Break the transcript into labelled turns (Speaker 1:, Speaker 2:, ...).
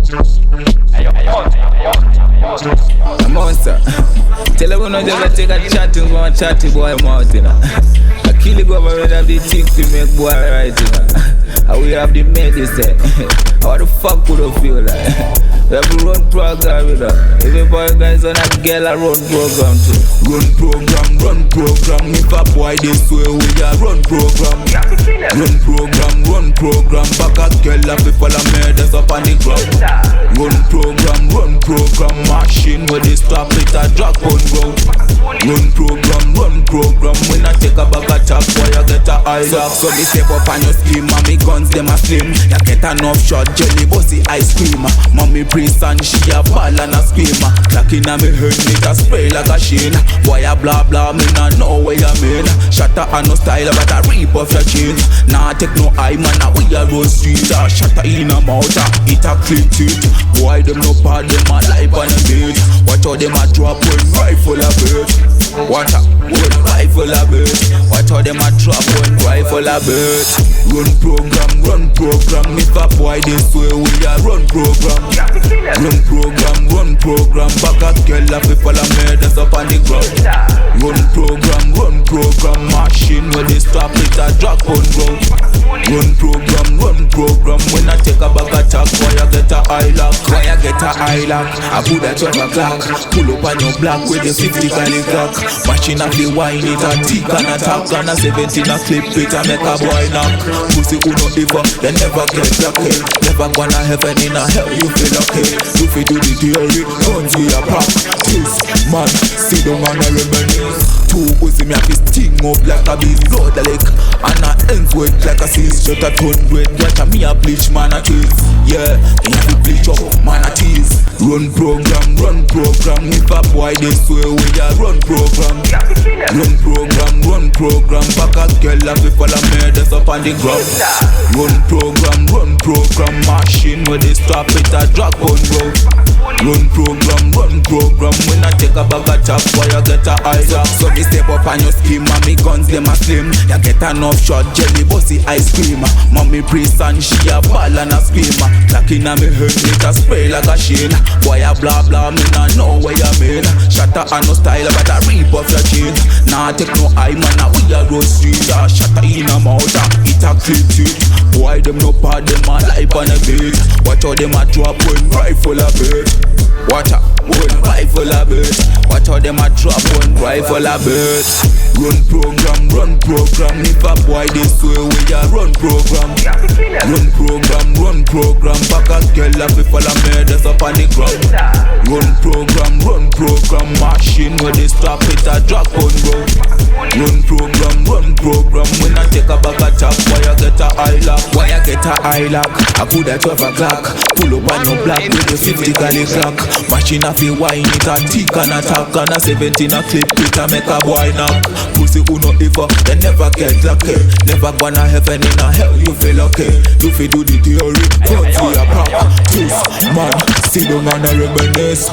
Speaker 1: A monster. Tell her we not just take a chat and go and chat to boy mouth, you know. I kill the government have the thing to make boy right, you know. And we have the medicine. How the fuck would I feel like? We have to run program, you know. Every boy guys on a girl a run program too.
Speaker 2: Run program. If a boy this way, we a run program. Run program. Back a girl up if all a murders up on the ground. Run program. Machine where they stop it a drop on ground. Run program. When I take a bag of chop, boy you get a eye lock. So me step up on your scheme, and me guns them a slim. You get enough shot, jelly bossy ice cream. Mommy priest and she a ball and a screamer. Clock in a me head, me a spray like a sheen. Boy a blah blah, me nah know what you mean. Shatter and no style, but I rip off your jeans. Nah take no eye man, we a road street. Shatter in a mouth, it a clip it. Boy them no part, them a life on a beat. Watch how them a drop when rifle a bird. Watch out, when rifle a bird. Watch how them a drop when rifle a bird. Run program. If a boy this way, we a run program. Run program. Back a girl up if all a murders up on the ground. Run program. Machine when they stop it a drop on ground. Run program. When I take a bag of talk, why I get a eye lock? I put that 12 o'clock. Pull up on your block with the 50 galley clock. Machine up the wine, it a tick and a talk. And a 17 a clip it a make a boy knock. Pussy who no ever, they never get lucky. Never gonna heaven in a hell, you feel lucky. You feel do the theory, don't see a pop. This man, sit down and a reminisce. Two pussy me have his sting up like a beast blood a lick. And a ends wet like a seal shut a ton red. Watch a me a bleach man a tease. Yeah, me have to bleach up man a tease. Run program. If a boy this way we a run program. Run program. Back a girl up if all a murders up on the ground. Run program. Machine where they stop it a drop on road. Run program. When I take a bag of chop, boy you get a eye lock. So me step up on your scheme, and me guns them a slim. You get enough shot, jelly bossy ice cream. Mommy priest and she a ball and a screamer. Clock in a me head, it a spray like a sheen. Boy a blah blah, me nah know what you mean. Shatter and no style, but I rip off your jeans. Nah take no eye man, we a road street. Shatter in a mouth, it a clip it. Boy them no part, them a life on a beat. Watch how them a drop when rifle a bird. Watch out, when rifle a bird. Watch how them a drop when rifle a bird. Run program. If a boy this way, we a run program. Run program. Back a girl up if all a murders up on the ground. Run program. Machine where they stop it a drop on road. Run program. When I take a bag of chop, why you get a eye lock? I put that 12 o'clock. Pull up on your block with the 50 galley clock. Machine a fi wine it a tick and a talk. And a 17 a clip it a make a boy knock. Pussy who no ever, they never get lucky. Never gonna heaven in a hell, you feel lucky. You fi do the theory, don't see a pop. This man, sit down and a reminisce.